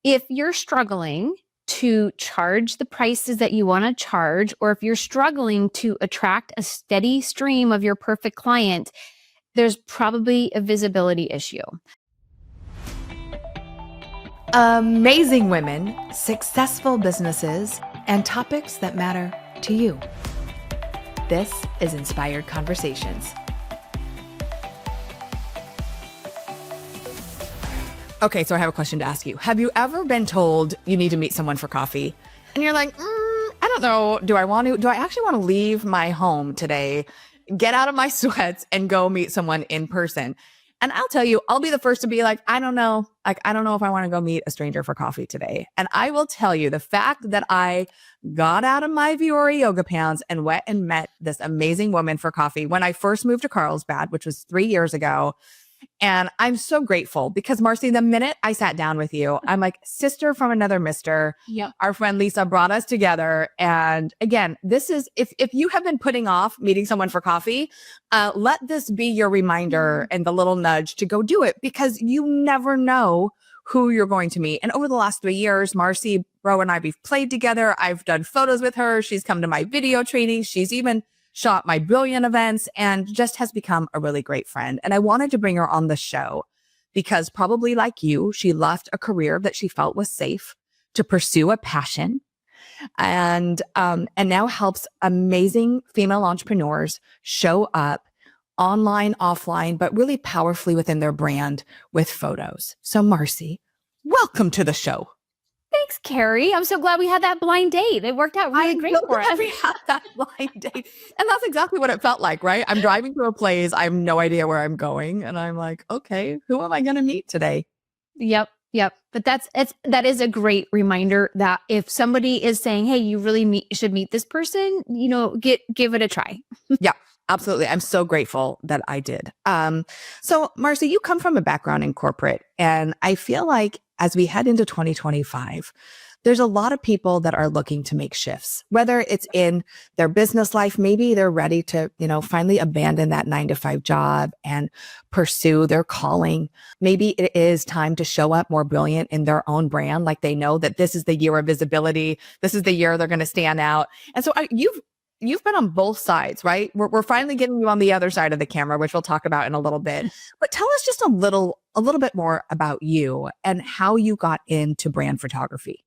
if you're struggling to charge the prices that you want to charge, or if you're struggling to attract a steady stream of your perfect client, there's probably a visibility issue. Amazing women, successful businesses, and topics that matter to you. This is Inspired Conversations. Okay, so I have a question to ask you. Have you ever been told you need to meet someone for coffee? And you're like, I don't know. Do I actually want to leave my home today, get out of my sweats and go meet someone in person? And I'll tell you, I'll be the first to be like, I don't know. Like, I don't know if I want to go meet a stranger for coffee today. And I will tell you, the fact that I got out of my Viore yoga pants and went and met this amazing woman for coffee when I first moved to Carlsbad, which was 3 years ago. And I'm so grateful because, Marcy, the minute I sat down with you, I'm like, sister from another mister. Yep. Our friend Lisa brought us together. And again, this is, if you have been putting off meeting someone for coffee, let this be your reminder and the little nudge to go do it, because you never know who you're going to meet. And over the last 3 years, Marcy Browe and I, we've played together. I've done photos with her. She's come to my video training. She's even shot my Brilliant events and just has become a really great friend. And I wanted to bring her on the show because, probably like you, she left a career that she felt was safe to pursue a passion, and now helps amazing female entrepreneurs show up online, offline, but really powerfully within their brand with photos. So, Marcy, welcome to the show. Thanks, Carrie. I'm so glad we had that blind date. It worked out really great for us. We had that blind date. And that's exactly what it felt like, right? I'm driving to a place. I have no idea where I'm going. And I'm like, okay, who am I going to meet today? Yep. But that is a great reminder that if somebody is saying, hey, you really should meet this person, give it a try. Yeah, absolutely. I'm so grateful that I did. So Marcy, you come from a background in corporate, and I feel like as we head into 2025, there's a lot of people that are looking to make shifts, whether it's in their business life. Maybe they're ready to, finally abandon that 9-to-5 job and pursue their calling. Maybe it is time to show up more brilliant in their own brand. Like, they know that this is the year of visibility. This is the year they're going to stand out. And so you've been on both sides, right? We're finally getting you on the other side of the camera, which we'll talk about in a little bit. But tell us just a little bit more about you and how you got into brand photography.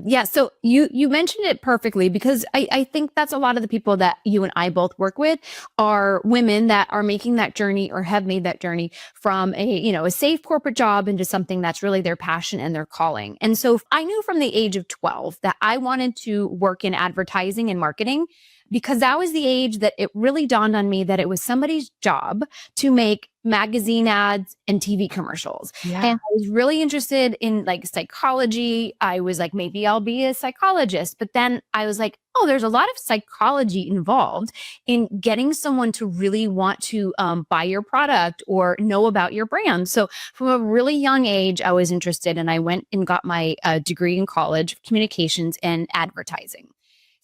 Yeah. So you mentioned it perfectly, because I think that's a lot of the people that you and I both work with are women that are making that journey or have made that journey from a safe corporate job into something that's really their passion and their calling. And so I knew from the age of 12 that I wanted to work in advertising and marketing, because that was the age that it really dawned on me that it was somebody's job to make magazine ads and TV commercials. Yeah. And I was really interested in like psychology. I was like, maybe I'll be a psychologist. But then I was like, oh, there's a lot of psychology involved in getting someone to really want to buy your product or know about your brand. So from a really young age, I was interested, and I went and got my degree in college, communications and advertising.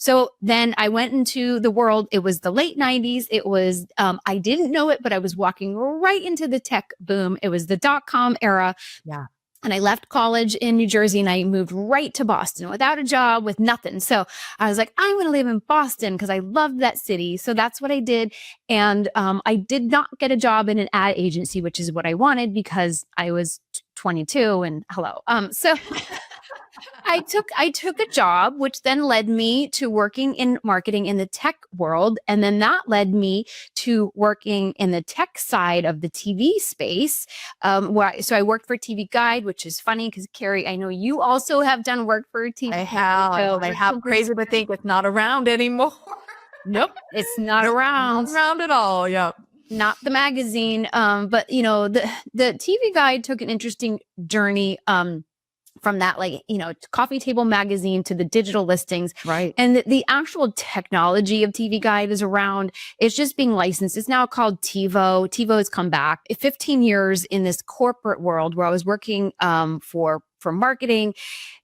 So then I went into the world. It was the late 90s. It was, I didn't know it, but I was walking right into the tech boom. It was the .com era. Yeah. And I left college in New Jersey and I moved right to Boston without a job, with nothing. So I was like, I'm going to live in Boston because I loved that city. So that's what I did. And I did not get a job in an ad agency, which is what I wanted because I was 22 and hello. So I took a job, which then led me to working in marketing in the tech world. And then that led me to working in the tech side of the TV space. So I worked for TV Guide, which is funny because, Carrie, I know you also have done work for TV. I have. So I have. Crazy to think it's not around anymore. Nope, it's not around. Not around at all. Yep. Not the magazine. But the TV Guide took an interesting journey. From that, coffee table magazine to the digital listings. Right. And the actual technology of TV Guide is around. It's just being licensed. It's now called TiVo. TiVo has come back. 15 years in this corporate world where I was working for marketing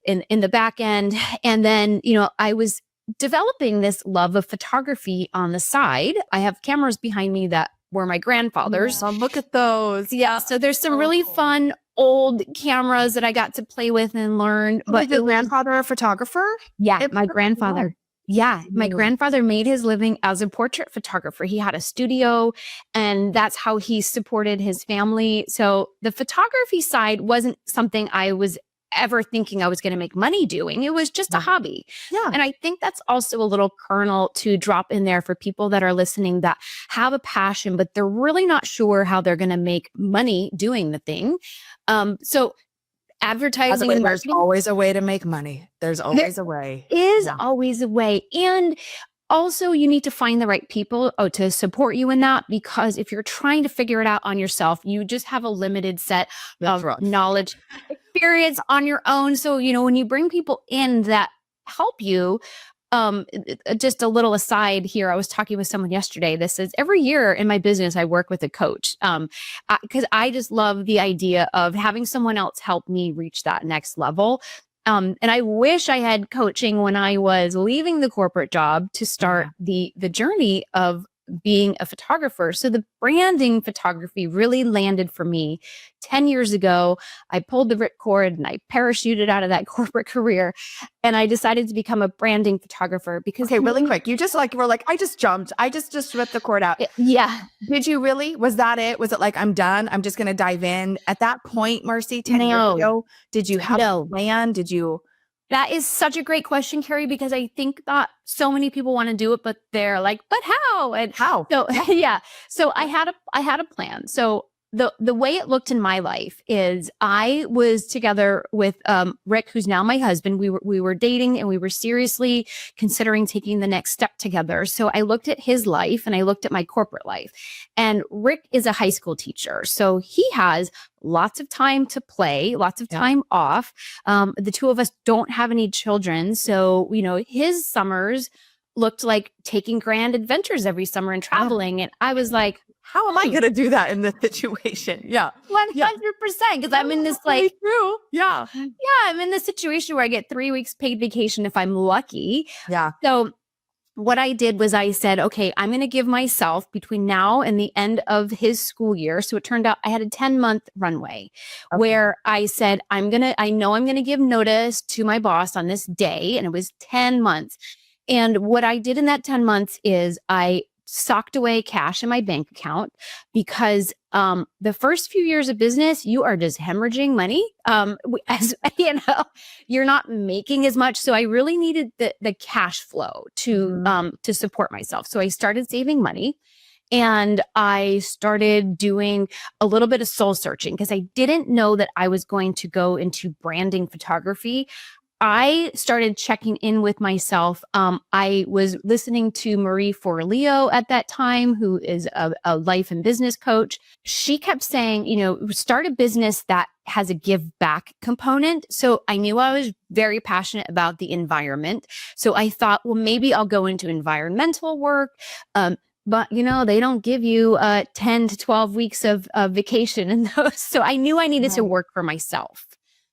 in the back end. And then, I was developing this love of photography on the side. I have cameras behind me that were my grandfather's. Oh, look at those. Yeah. So there's some really fun old cameras that I got to play with and learn. But But your grandfather a photographer? yeah, my grandfather. Yeah, my Mm. grandfather made his living as a portrait photographer. He had a studio, and that's how he supported his family. So the photography side wasn't something I was ever thinking I was going to make money doing. It was just a hobby. Yeah. And I think that's also a little kernel to drop in there for people that are listening that have a passion, but they're really not sure how they're going to make money doing the thing. So advertising and There's marketing, always a way to make money. There's always a way. is Yeah. always a way. And also, you need to find the right people to support you in that, because if you're trying to figure it out on yourself, you just have a limited set That's of right. knowledge, experience on your own. So, when you bring people in that help you, just a little aside here, I was talking with someone yesterday. This is every year in my business, I work with a coach, because I just love the idea of having someone else help me reach that next level. And I wish I had coaching when I was leaving the corporate job to start the journey of being a photographer. So the branding photography really landed for me 10 years ago. I pulled the ripcord and I parachuted out of that corporate career, and I decided to become a branding photographer because Okay, really quick. You just were like, I just jumped. I just ripped the cord out. Yeah. Did you really? Was that it? Was it like, I'm done? I'm just going to dive in? At that point, Marcy, 10 years ago, did you have a plan? Did you? That is such a great question, Carrie, because I think that so many people want to do it, but they're like, but how? And How? so, yeah. So I had a plan. So the way it looked in my life is I was together with Rick, who's now my husband. We were dating, and we were seriously considering taking the next step together. So I looked at his life and I looked at my corporate life. And Rick is a high school teacher. So he has lots of time to play, lots of time off. The two of us don't have any children. So, his summers looked like taking grand adventures every summer and traveling. And I was like, how am I going to do that in this situation? Yeah. 100%. Because I'm in this true. Yeah. Yeah, I'm in this situation where I get 3 weeks paid vacation if I'm lucky. Yeah. So what I did was I said, okay, I'm going to give myself between now and the end of his school year. So it turned out I had a 10-month runway where I said, I know I'm going to give notice to my boss on this day. And it was 10 months. And what I did in that 10 months is I socked away cash in my bank account, because the first few years of business, you are just hemorrhaging money. As you're not making as much. So I really needed the cash flow to support myself. So I started saving money, and I started doing a little bit of soul searching, because I didn't know that I was going to go into branding photography. I started checking in with myself. I was listening to Marie Forleo at that time, who is a life and business coach. She kept saying, start a business that has a give back component. So I knew I was very passionate about the environment. So I thought, well, maybe I'll go into environmental work. But they don't give you 10 to 12 weeks of vacation in those. So I knew I needed to work for myself.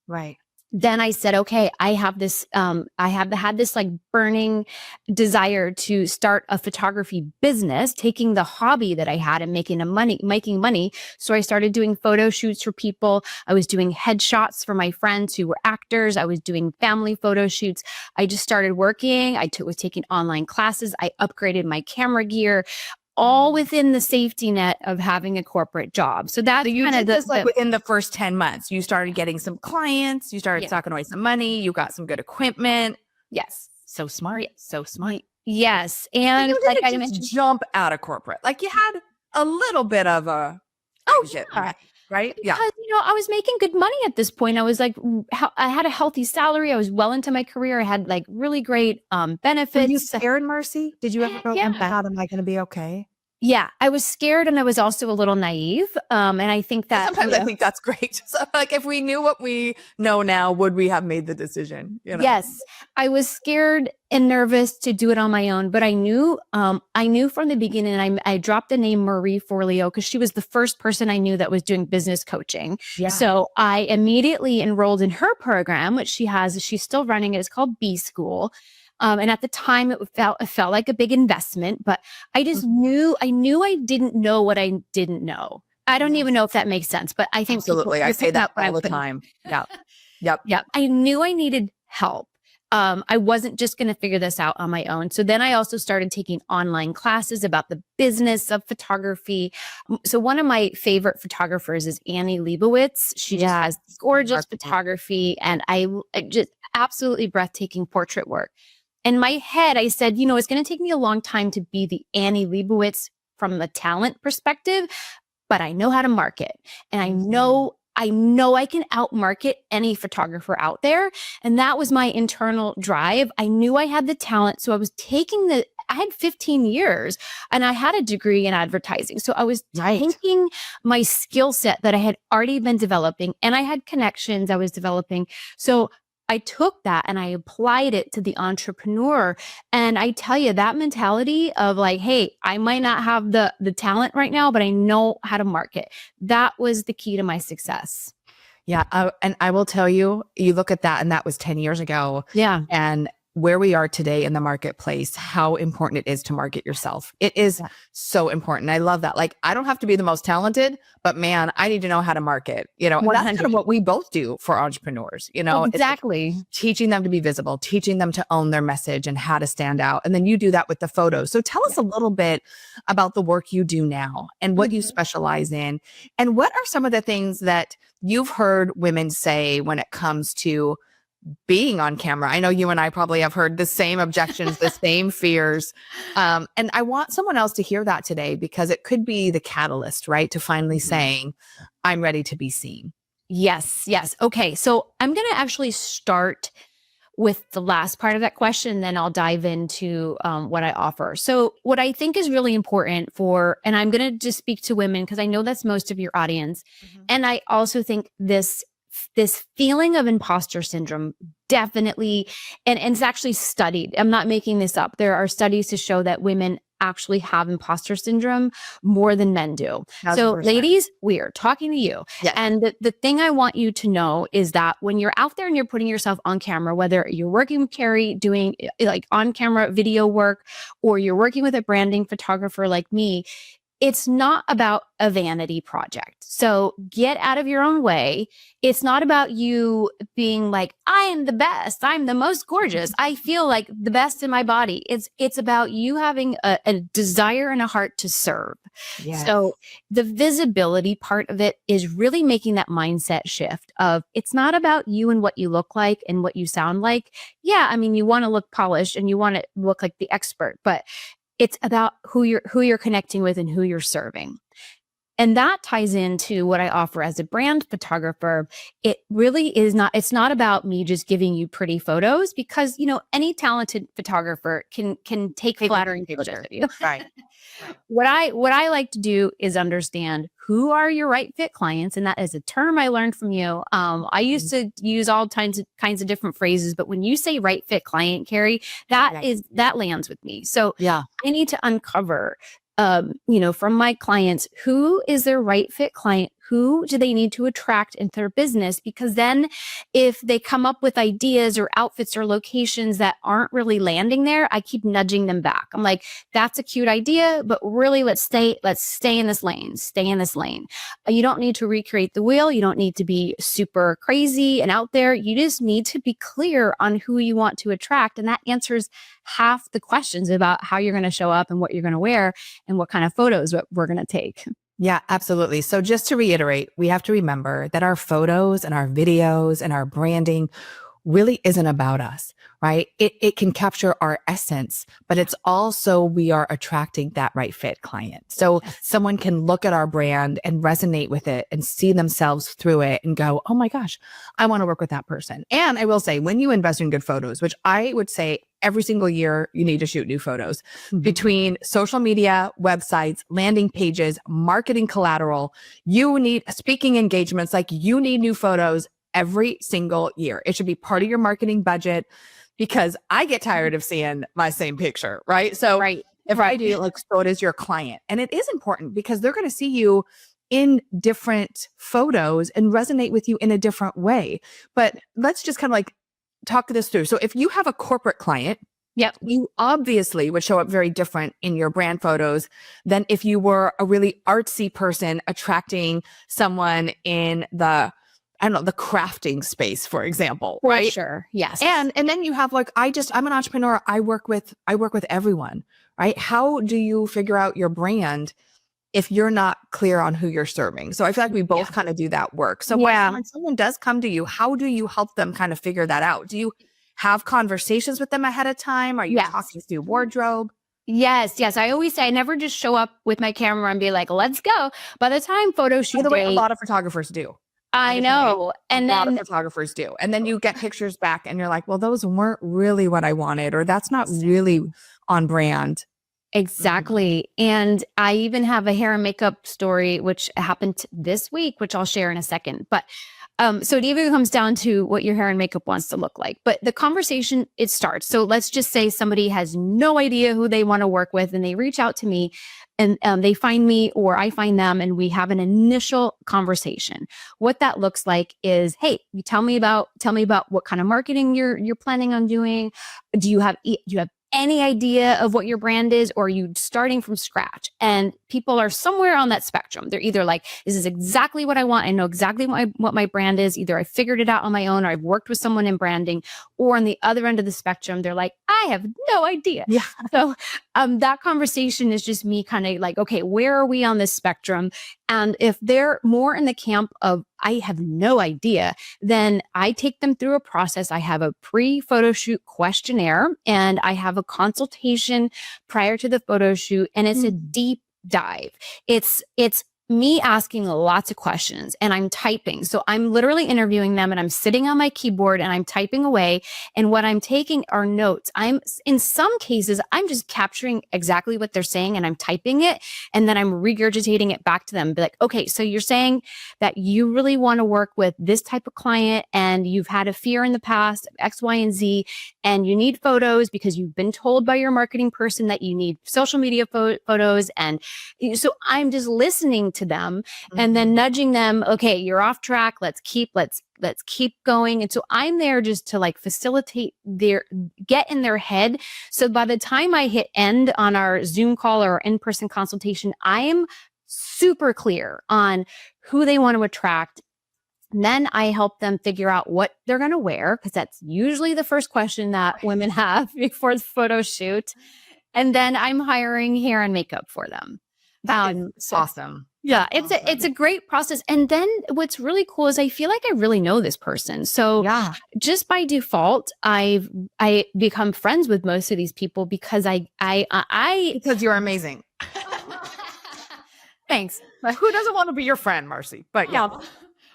Right. Then I said, okay, I have this, I have had this like burning desire to start a photography business, taking the hobby that I had and making money. So I started doing photo shoots for people. I was doing headshots for my friends who were actors. I was doing family photo shoots. I just started working. Was taking online classes. I upgraded my camera gear, all within the safety net of having a corporate job. So that's you did this within the first 10 months. You started getting some clients. You started stocking away some money. You got some good equipment. Yes. So smart. So smart. Yes. And like I mentioned, jump out of corporate. Like you had a little bit of a right? Because, I was making good money at this point. I was like, I had a healthy salary. I was well into my career. I had like really great benefits. Were you scared, Marcy? Did you ever go, am I going to be okay? Yeah, I was scared, and I was also a little naive. And I think that sometimes I think that's great. So, like, if we knew what we know now, would we have made the decision? Yes, I was scared and nervous to do it on my own, but I knew from the beginning. I dropped the name Marie Forleo because she was the first person I knew that was doing business coaching. Yeah. So I immediately enrolled in her program, which she has. She's still running it. It's called B School. And at the time it felt like a big investment, but I just knew I didn't know what I didn't know. I don't even know if that makes sense, but I think Absolutely. I you're say picking that up what all I'm the time. Yeah. Yep. Yeah. I knew I needed help. I wasn't just going to figure this out on my own. So then I also started taking online classes about the business of photography. So one of my favorite photographers is Annie Leibovitz. She just has gorgeous photography, and I just absolutely breathtaking portrait work. In my head, I said, it's going to take me a long time to be the Annie Leibovitz from the talent perspective, but I know how to market, and I know I can outmarket any photographer out there. And that was my internal drive. I knew I had the talent. So I was I had 15 years and I had a degree in advertising. So I was taking my skill set that I had already been developing, and I had connections I was developing. So I took that and I applied it to the entrepreneur. And I tell you, that mentality of like, hey, I might not have the talent right now, but I know how to market. That was the key to my success. Yeah. And I will tell you, you look at that, and that was 10 years ago. Yeah. And where we are today in the marketplace, how important it is to market yourself. It is so important. I love that. Like, I don't have to be the most talented, but man, I need to know how to market, and that's kind of what we both do for entrepreneurs, Exactly. It's teaching them to be visible, teaching them to own their message and how to stand out. And then you do that with the photos. So tell us a little bit about the work you do now and what you specialize in. And what are some of the things that you've heard women say when it comes to being on camera? I know you and I probably have heard the same objections, the same fears. And I want someone else to hear that today, because it could be the catalyst, right? To finally saying, I'm ready to be seen. Yes. Yes. Okay. So I'm going to actually start with the last part of that question, then I'll dive into what I offer. So what I think is really important and I'm going to just speak to women because I know that's most of your audience. And I also think this feeling of imposter syndrome definitely, and it's actually studied. I'm not making this up. There are studies to show that women actually have imposter syndrome more than men do. 1,000%. So ladies, we are talking to you. Yes. And the thing I want you to know is that when you're out there and you're putting yourself on camera, whether you're working with Carrie doing like on camera video work, or you're working with a branding photographer like me, it's not about a vanity project. So get out of your own way. It's not about you being like, I am the best. I'm the most gorgeous. I feel like the best in my body. It's about you having a desire and a heart to serve. Yes. So the visibility part of it is really making that mindset shift of it's not about you and what you look like and what you sound like. Yeah, I mean, you want to look polished and you want to look like the expert, but it's about who you're connecting with and who you're serving. And that ties into what I offer as a brand photographer. It really is not, it's not about me just giving you pretty photos, because, any talented photographer can take flattering pictures of you. Right. What I like to do is understand who are your right fit clients. And that is a term I learned from you. I used to use all kinds of different phrases, but when you say right fit client, Carrie, that lands with me. So I need to uncover, from my clients, who is their right fit client? Who do they need to attract into their business? Because then if they come up with ideas or outfits or locations that aren't really landing there, I keep nudging them back. I'm like, that's a cute idea, but really let's stay in this lane, stay in this lane. You don't need to recreate the wheel. You don't need to be super crazy and out there. You just need to be clear on who you want to attract. And that answers half the questions about how you're going to show up and what you're going to wear and what kind of photos we're going to take. Yeah, absolutely. So just to reiterate, we have to remember that our photos and our videos and our branding really isn't about us, right? It can capture our essence, but it's also we are attracting that right fit client. So someone can look at our brand and resonate with it and see themselves through it and go, oh my gosh, I want to work with that person. And I will say, when you invest in good photos, which I would say every single year you need to shoot new photos, between social media, websites, landing pages, marketing collateral, you need speaking engagements, like you need new photos every single year. It should be part of your marketing budget, because I get tired of seeing my same picture, right? So if I do, like, so does your client. And it is important because they're going to see you in different photos and resonate with you in a different way. But let's just kind of like talk this through. So if you have a corporate client Yep. You obviously would show up very different in your brand photos than if you were a really artsy person attracting someone in the, I don't know, the crafting space, for example, For right? sure. Yes. And then you have like, I'm an entrepreneur. I work with everyone, right? How do you figure out your brand if you're not clear on who you're serving? So I feel like we Yeah. both kind of do that work. So Yeah. when someone does come to you, how do you help them kind of figure that out? Do you have conversations with them ahead of time? Are you Yes. talking through wardrobe? Yes. Yes. I always say I never just show up with my camera and be like, let's go. By the time photo By shoot the way, a day, lot of photographers do. I know. A And lot of then photographers do. And then you get pictures back and you're like, well, those weren't really what I wanted, or that's not really on brand. exactly. And I even have a hair and makeup story, which happened this week, which I'll share in a second. But so it even comes down to what your hair and makeup wants to look like. But the conversation, it starts. So let's just say somebody has no idea who they want to work with and they reach out to me and they find me or I find them and we have an initial conversation. What that looks like is, hey, you tell me about what kind of marketing you're planning on doing. Do you have any idea of what your brand is, or are you starting from scratch? And people are somewhere on that spectrum. They're either like, this is exactly what I want. I know exactly what my brand is. Either I figured it out on my own or I've worked with someone in branding, or on the other end of the spectrum, they're like, I have no idea. Yeah. So that conversation is just me kind of like, okay, where are we on this spectrum? And if they're more in the camp of, I have no idea, then I take them through a process. I have a pre-photo shoot questionnaire and I have a consultation prior to the photo shoot. And it's a deep dive. It's me asking lots of questions and I'm typing. So I'm literally interviewing them and I'm sitting on my keyboard and I'm typing away. And what I'm taking are notes. In some cases, I'm just capturing exactly what they're saying and I'm typing it. And then I'm regurgitating it back to them. Be like, okay, so you're saying that you really want to work with this type of client and you've had a fear in the past of X, Y, and Z, and you need photos because you've been told by your marketing person that you need social media photos. And so I'm just listening to them and then nudging them. Okay, you're off track. Let's keep going. And so I'm there just to like facilitate get in their head. So by the time I hit end on our Zoom call or in-person consultation, I am super clear on who they want to attract. And then I help them figure out what they're going to wear, because that's usually the first question that women have before the photo shoot. And then I'm hiring hair and makeup for them. That's awesome. Yeah, it's a great process. And then what's really cool is I feel like I really know this person. So Yeah. just by default, I become friends with most of these people because Because you're amazing. Thanks. Who doesn't want to be your friend, Marcy? But yeah.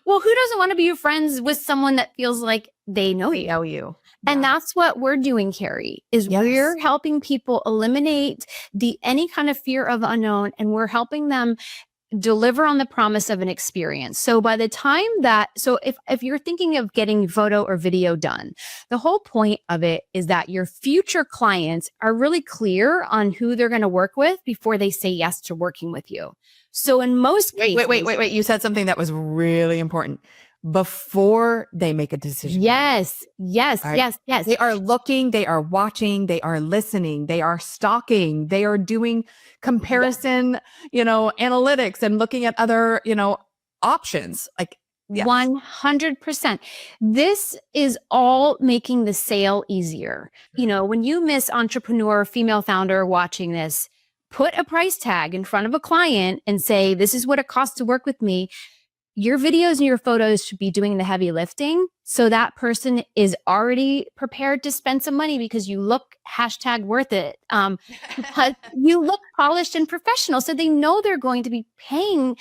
Well, who doesn't want to be friends with someone that feels like they know you? Know you. And that's what we're doing, Carrie, is we're helping people eliminate any kind of fear of unknown, and we're helping them deliver on the promise of an experience. So by the time if you're thinking of getting photo or video done, the whole point of it is that your future clients are really clear on who they're going to work with before they say yes to working with you. So in most cases, wait. You said something that was really important. Before they make a decision. Yes. Right? Yes. They are looking, they are watching, they are listening, they are stalking, they are doing comparison, analytics and looking at other, options. Like 100%. This is all making the sale easier. When you miss entrepreneur, female founder watching this, put a price tag in front of a client and say, this is what it costs to work with me. Your videos and your photos should be doing the heavy lifting. So that person is already prepared to spend some money because you look #worth it. Because you look polished and professional. So they know they're going to be paying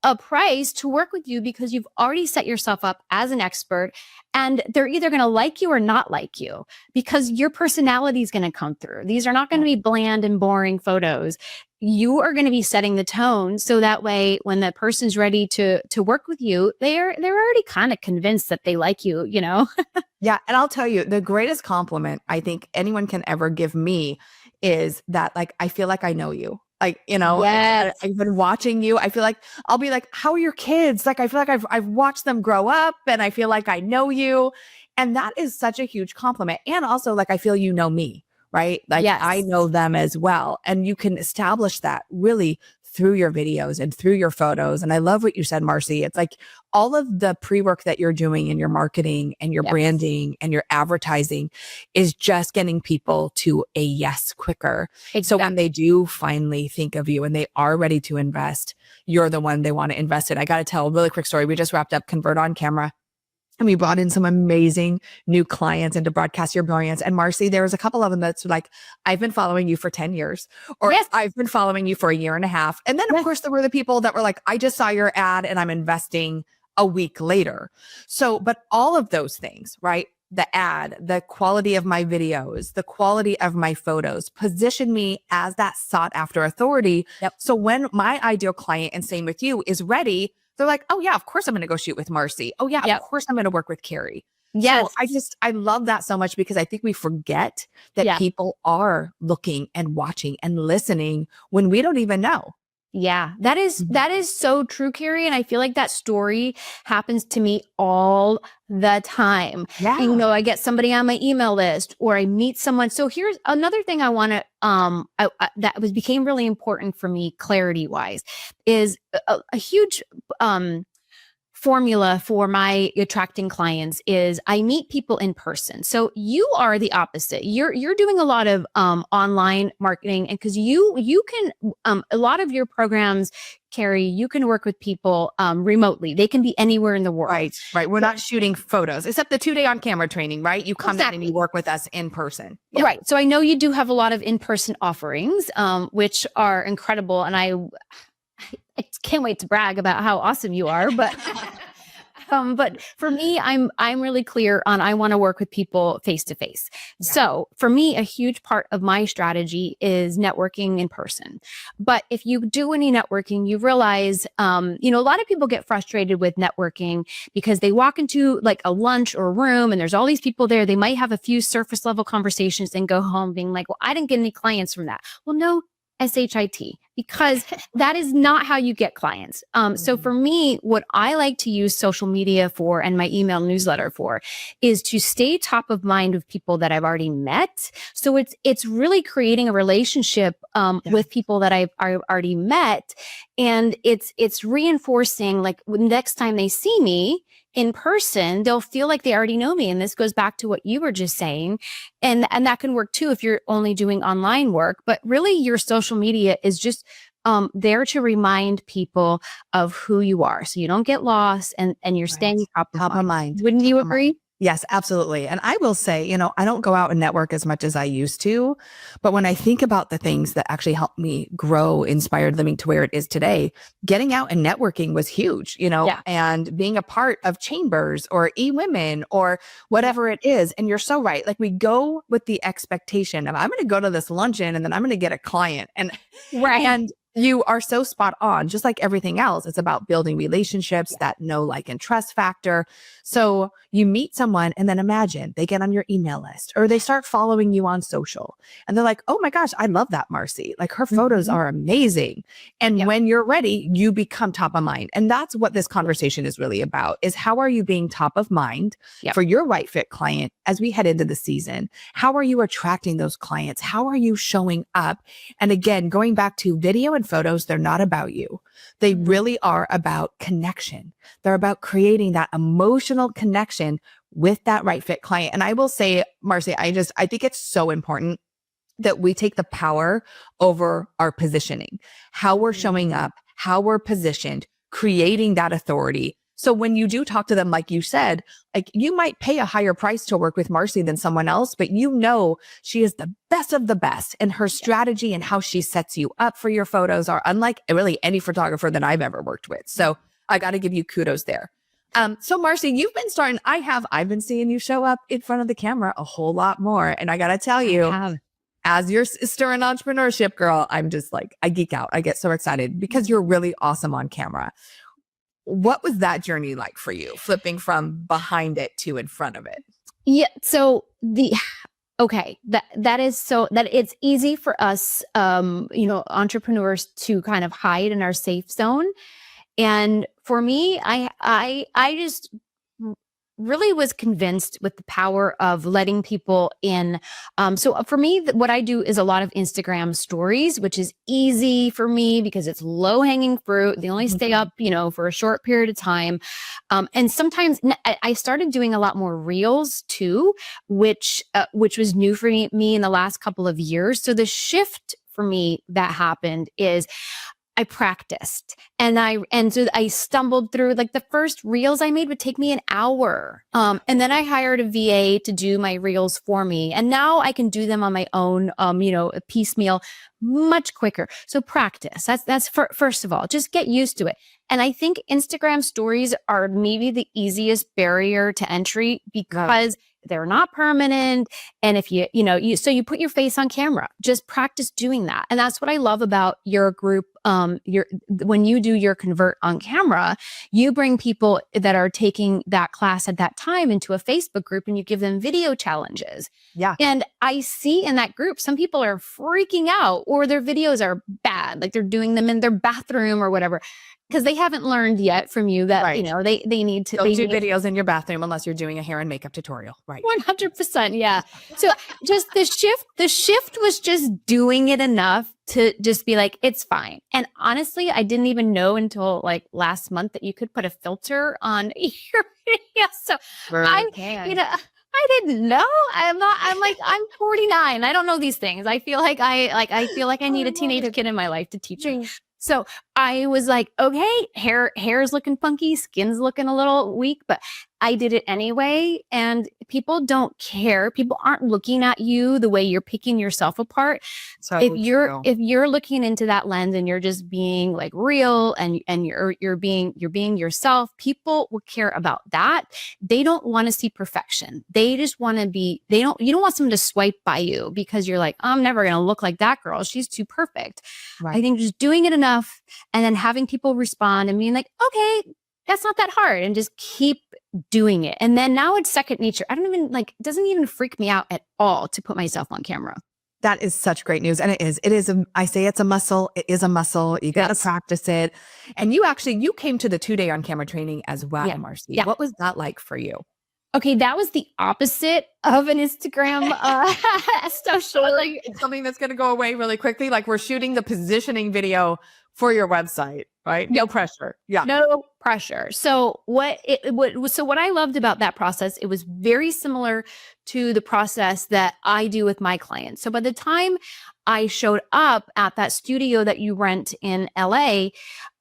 a price to work with you because you've already set yourself up as an expert, and they're either going to like you or not like you because your personality is going to come through. These are not going to be bland and boring photos. You are going to be setting the tone. So that way, when the person's ready to work with you, they're already kind of convinced that they like you, Yeah. And I'll tell you, the greatest compliment I think anyone can ever give me is that, like, I feel like I know you. Like, Yes. I've been watching you. I feel like I'll be like, how are your kids? Like, I feel like I've watched them grow up and I feel like I know you. And that is such a huge compliment. And also, like, I feel you know me, right? Like I Yes. know them as well. And you can establish that really through your videos and through your photos. And I love what you said, Marcy. It's like all of the pre-work that you're doing in your marketing and your Yep. branding and your advertising is just getting people to a yes quicker. So when Exactly. they do finally think of you and they are ready to invest, you're the one they want to invest in. I got to tell a really quick story. We just wrapped up Convert on Camera. And we brought in some amazing new clients into Broadcast Your Brilliance. And Marcy, there was a couple of them that's like, I've been following you for 10 years, or Yes. I've been following you for a year and a half. And then, of Yes. course, there were the people that were like, I just saw your ad and I'm investing a week later. So, but all of those things, right? The ad, the quality of my videos, the quality of my photos position me as that sought after authority. Yep. So when my ideal client, and same with you, is ready, they're like, oh yeah, of course I'm going to go shoot with Marcy. Oh yeah, of Yep. course I'm going to work with Carrie. So Yes. I love that so much because I think we forget that Yeah. people are looking and watching and listening when we don't even know. Yeah, that is so true, Carrie. And I feel like that story happens to me all the time. Yeah. And, I get somebody on my email list or I meet someone. So here's another thing I want to, became really important for me, clarity wise, is a huge, formula for my attracting clients is I meet people in person. So you are the opposite. You're doing a lot of online marketing, and because you can a lot of your programs, Carrie, you can work with people remotely. They can be anywhere in the world. Right. We're not shooting photos, except the 2-day on camera training, right? You come in and Exactly. you work with us in person. Yep. Right. So I know you do have a lot of in-person offerings, which are incredible, and I can't wait to brag about how awesome you are, but but for me, I'm really clear on I want to work with people face to face. So for me, a huge part of my strategy is networking in person. But if you do any networking, you realize, a lot of people get frustrated with networking because they walk into like a lunch or a room and there's all these people there. They might have a few surface level conversations and go home being like, well, I didn't get any clients from that. Well, no, SHIT, because that is not how you get clients. So for me, what I like to use social media for and my email newsletter for is to stay top of mind with people that I've already met. So it's really creating a relationship with people that I've already met, and it's reinforcing like next time they see me in person, they'll feel like they already know me. And this goes back to what you were just saying. And that can work too if you're only doing online work. But really, your social media is just there to remind people of who you are. So you don't get lost and you're staying top of mind. Wouldn't you agree? Yes, absolutely. And I will say, I don't go out and network as much as I used to, but when I think about the things that actually helped me grow Inspired Living to where it is today, getting out and networking was huge, and being a part of chambers or e-women or whatever it is. And you're so right. Like we go with the expectation of I'm going to go to this luncheon and then I'm going to get a client. And you are so spot on. Just like everything else, it's about building relationships, that know, like, and trust factor. So you meet someone and then imagine they get on your email list or they start following you on social and they're like, oh my gosh, I love that Marcy. Like her photos are amazing. And when you're ready, you become top of mind. And that's what this conversation is really about, is how are you being top of mind for your right fit client as we head into the season? How are you attracting those clients? How are you showing up? And again, going back to video and photos, they're not about you. They really are about connection. They're about creating that emotional connection with that right fit client. And I will say, Marcy, I think it's so important that we take the power over our positioning, how we're showing up, how we're positioned, creating that authority. So when you do talk to them, like you said, like you might pay a higher price to work with Marcy than someone else, but she is the best of the best, and her strategy and how she sets you up for your photos are unlike really any photographer that I've ever worked with. So I got to give you kudos there. So Marcy, you've been starting, I've been seeing you show up in front of the camera a whole lot more. And I got to tell you, as your sister in entrepreneurship, girl, I'm just like, I geek out. I get so excited because you're really awesome on camera. What was that journey like for you, flipping from behind it to in front of it? Yeah. So that it's easy for us, entrepreneurs to kind of hide in our safe zone. And for me, I just really was convinced with the power of letting people in. So for me, what I do is a lot of Instagram stories, which is easy for me because it's low hanging fruit. They only stay up, for a short period of time. And sometimes I started doing a lot more reels too, which was new for me in the last couple of years. So the shift for me that happened is I practiced and so I stumbled through, like, the first reels I made would take me an hour. And then I hired a VA to do my reels for me. And now I can do them on my own, piecemeal, much quicker. So practice. That's first of all, just get used to it. And I think Instagram stories are maybe the easiest barrier to entry because they're not permanent. And if so you put your face on camera, just practice doing that. And that's what I love about your group. When you do your convert on camera, you bring people that are taking that class at that time into a Facebook group and you give them video challenges. Yeah. And I see in that group, some people are freaking out or their videos are bad. Like they're doing them in their bathroom or whatever, because they haven't learned yet from you that, they need to. Don't do videos in your bathroom unless you're doing a hair and makeup tutorial. Right. 100%. Yeah. So just the shift was just doing it enough to just be like, it's fine. And honestly, I didn't even know until like last month that you could put a filter on your video. So I didn't know. I'm 49. I don't know these things. I feel like I need a teenage kid in my life to teach me. So I was like, okay, hair's looking funky, skin's looking a little weak, but I did it anyway. And people don't care. People aren't looking at you the way you're picking yourself apart. So if you're looking into that lens and you're just being like real and you're being yourself, people will care about that. They don't want to see perfection. They just want to be, you don't want someone to swipe by you because you're like, I'm never going to look like that girl. She's too perfect. Right. I think just doing it enough and then having people respond and being like, okay, that's not that hard, and just keep doing it. And then now it's second nature. It doesn't even freak me out at all to put myself on camera. That is such great news. And it is, I say it's a muscle. It is a muscle. You got to practice it. And you came to the 2-day on camera training as well, Marcy. Yeah. What was that like for you? Okay, that was the opposite of an Instagram social. It's something that's going to go away really quickly. Like we're shooting the positioning video for your website, right? No pressure. Yeah. No pressure. So what I loved about that process, it was very similar to the process that I do with my clients. So by the time I showed up at that studio that you rent in LA,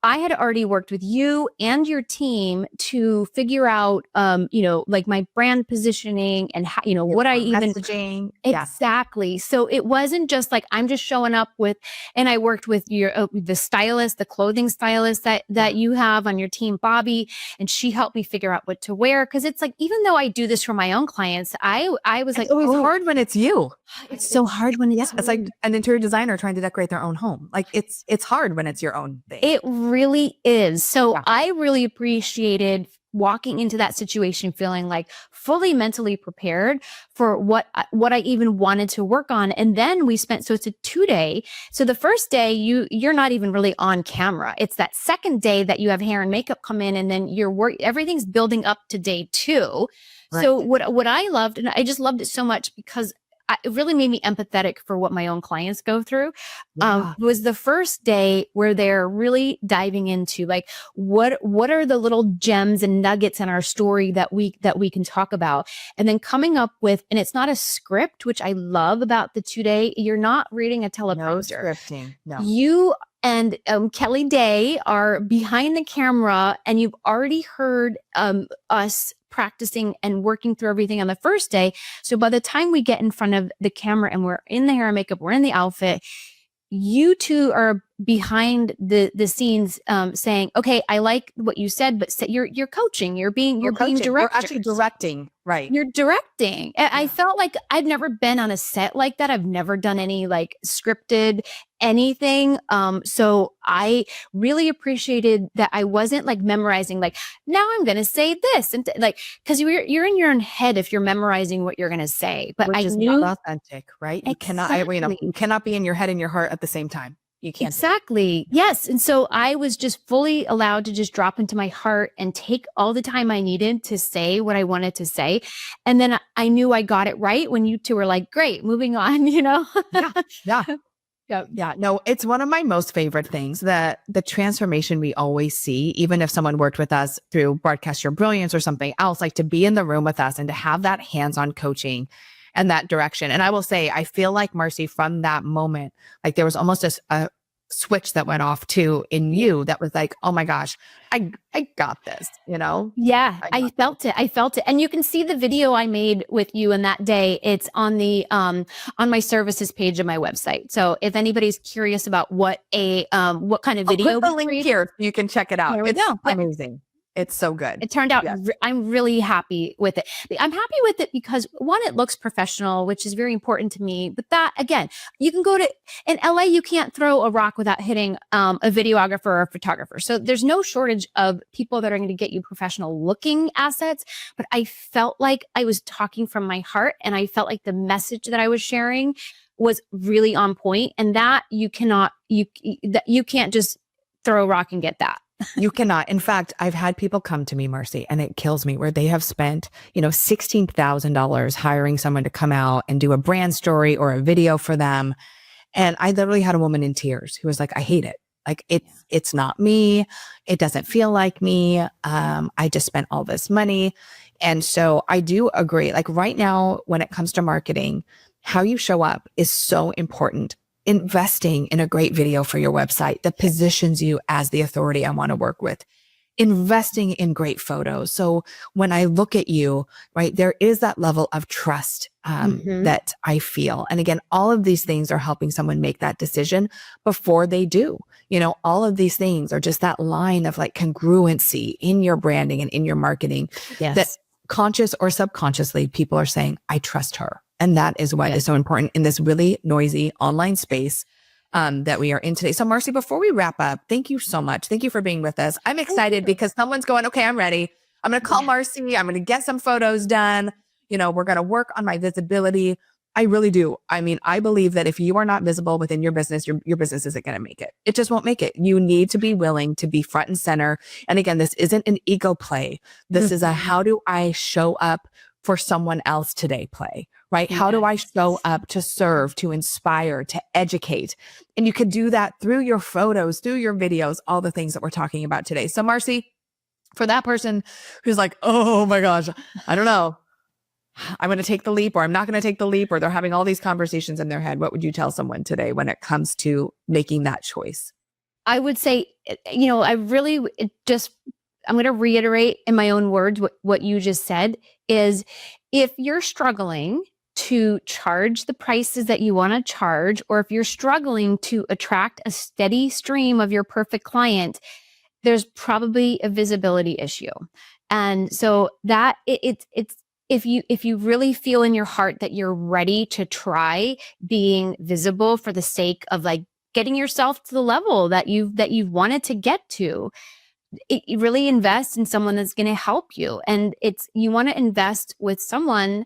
I had already worked with you and your team to figure out, like my brand positioning and how, what I even messaging. Exactly. So it wasn't just like I'm just showing up with, and I worked with the stylist, the clothing stylist that you have on your team, Bobby, and she helped me figure out what to wear. Cause it's like, even though I do this for my own clients, I was like, it's hard when it's you. It's so hard when it's it's like an interior designer trying to decorate their own home. Like it's hard when it's your own thing. It really is. So I really appreciated walking into that situation feeling like fully mentally prepared for what I even wanted to work on. And then so it's a 2-day. So the first day you're not even really on camera. It's that second day that you have hair and makeup come in, and then everything's building up to day 2. Right. So what I loved, and I just loved it so much because it really made me empathetic for what my own clients go through. Was the first day where they're really diving into like, what are the little gems and nuggets in our story that we can talk about, and then coming up with, and it's not a script, which I love about the 2-day. You're not reading a teleprompter. No scripting. No. You and Kelly Day are behind the camera, and you've already heard us practicing and working through everything on the first day. So by the time we get in front of the camera and we're in the hair and makeup, we're in the outfit, you two are behind the scenes saying, okay, I like what you said, but you're coaching, you're being director. We're actually directing, right? You're directing. Yeah. I felt like I've never been on a set like that. I've never done any like scripted anything. So I really appreciated that I wasn't like memorizing, like, now I'm going to say this, and like, cause you're in your own head if you're memorizing what you're going to say, but which I is knew not authentic, right? You cannot be in your head and your heart at the same time. You can't. Exactly. Yes. And so I was just fully allowed to just drop into my heart and take all the time I needed to say what I wanted to say. And then I knew I got it right when you two were like, great, moving on, Yeah. Yeah. Yep. Yeah, no, it's one of my most favorite things, that the transformation we always see, even if someone worked with us through Broadcast Your Brilliance or something else, like to be in the room with us and to have that hands-on coaching and that direction. And I will say, I feel like, Marcy, from that moment, like there was almost a switch that went off too in you that was like, oh my gosh, I got this, Yeah, I got felt it. I felt it. And you can see the video I made with you in that day. It's on the on my services page of my website. So if anybody's curious about what kind of I'll video put the we link created, here so you can check it out. there we It's go. Yep. amazing. It's so good. It turned out, Yes. I'm really happy with it. I'm happy with it because, one, it looks professional, which is very important to me. But that, again, you can go to, in LA, you can't throw a rock without hitting a videographer or a photographer. So there's no shortage of people that are going to get you professional looking assets. But I felt like I was talking from my heart, and I felt like the message that I was sharing was really on point. And that you can't just throw a rock and get that. You cannot. In fact, I've had people come to me, Marcy, and it kills me, where they have spent, $16,000 hiring someone to come out and do a brand story or a video for them. And I literally had a woman in tears who was like, I hate it. Like it's not me. It doesn't feel like me. I just spent all this money. And so I do agree. Like right now, when it comes to marketing, how you show up is so important. Investing in a great video for your website that positions you as the authority I want to work with. Investing in great photos. So when I look at you, right, there is that level of trust that I feel. And again, all of these things are helping someone make that decision before they do. All of these things are just that line of like congruency in your branding and in your marketing. Yes. That conscious or subconsciously, people are saying, I trust her. And that is what is so important in this really noisy online space that we are in today. So Marcy, before we wrap up, thank you so much. Thank you for being with us. I'm excited because someone's going, okay, I'm ready. I'm going to call Marcy. I'm going to get some photos done. We're going to work on my visibility. I really do. I mean, I believe that if you are not visible within your business, your business isn't going to make it. It just won't make it. You need to be willing to be front and center. And again, this isn't an ego play. This is a, how do I show up for someone else today play, right? Yes. How do I show up to serve, to inspire, to educate? And you can do that through your photos, through your videos, all the things that we're talking about today. So Marcy, for that person who's like, oh my gosh, I don't know, I'm going to take the leap or I'm not going to take the leap, or they're having all these conversations in their head, what would you tell someone today when it comes to making that choice? I would say, I'm going to reiterate in my own words what you just said is, if you're struggling to charge the prices that you want to charge, or if you're struggling to attract a steady stream of your perfect client, there's probably a visibility issue. And so that it's if you really feel in your heart that you're ready to try being visible for the sake of like getting yourself to the level that you've wanted to get to, you really invest in someone that's going to help you. And you want to invest with someone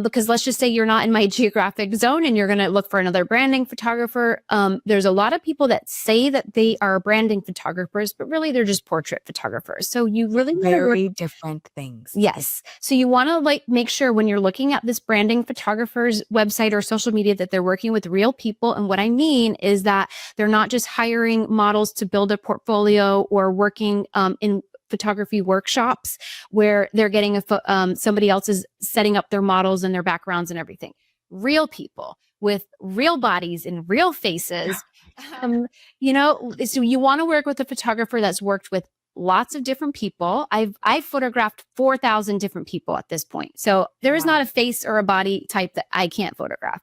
because let's just say you're not in my geographic zone and you're going to look for another branding photographer. There's a lot of people that say that they are branding photographers, but really they're just portrait photographers. So you really very different things. Yes. So you want to make sure when you're looking at this branding photographer's website or social media that they're working with real people. And what I mean is that they're not just hiring models to build a portfolio or working in photography workshops where they're getting somebody else is setting up their models and their backgrounds and everything. Real people with real bodies and real faces. So you want to work with a photographer that's worked with lots of different people. I've photographed 4,000 different people at this point. So there is not a face or a body type that I can't photograph.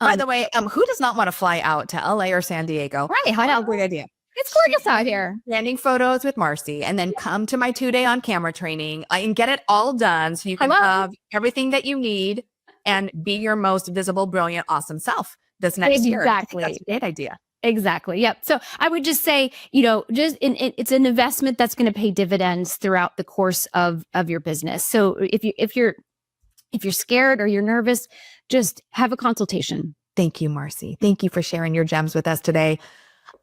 By the way, who does not want to fly out to LA or San Diego? Right. How What a great idea. It's gorgeous out here. Standing photos with Marcy, and then come to my 2-day on camera training and get it all done so you can have everything that you need and be your most visible, brilliant, awesome self this next year. Exactly. That's a great idea. Exactly. Yep. So I would just say, it's an investment that's going to pay dividends throughout the course of your business. So if you're scared or you're nervous, just have a consultation. Thank you, Marcy. Thank you for sharing your gems with us today.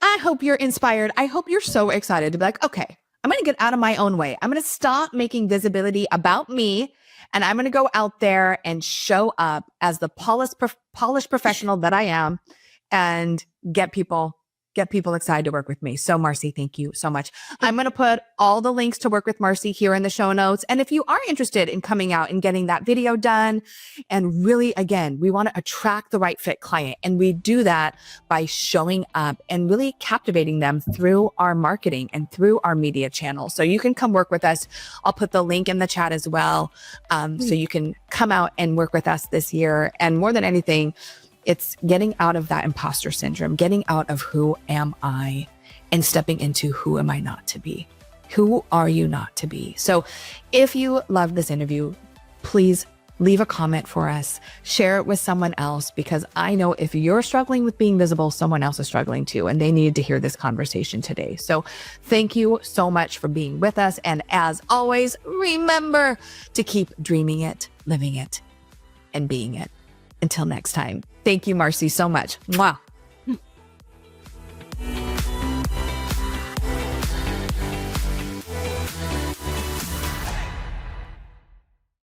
I hope you're inspired. I hope you're so excited to be like, okay, I'm going to get out of my own way. I'm going to stop making visibility about me. And I'm going to go out there and show up as the polished professional that I am and get people excited to work with me. So Marcy, thank you so much. I'm going to put all the links to work with Marcy here in the show notes. And if you are interested in coming out and getting that video done, and really, again, we want to attract the right fit client. And we do that by showing up and really captivating them through our marketing and through our media channels. So you can come work with us. I'll put the link in the chat as well. So you can come out and work with us this year. And more than anything, it's getting out of that imposter syndrome, getting out of who am I and stepping into who am I not to be? Who are you not to be? So if you love this interview, please leave a comment for us, share it with someone else, because I know if you're struggling with being visible, someone else is struggling too, and they needed to hear this conversation today. So thank you so much for being with us. And as always, remember to keep dreaming it, living it, and being it. Until next time. Thank you, Marcy, so much. Mwah.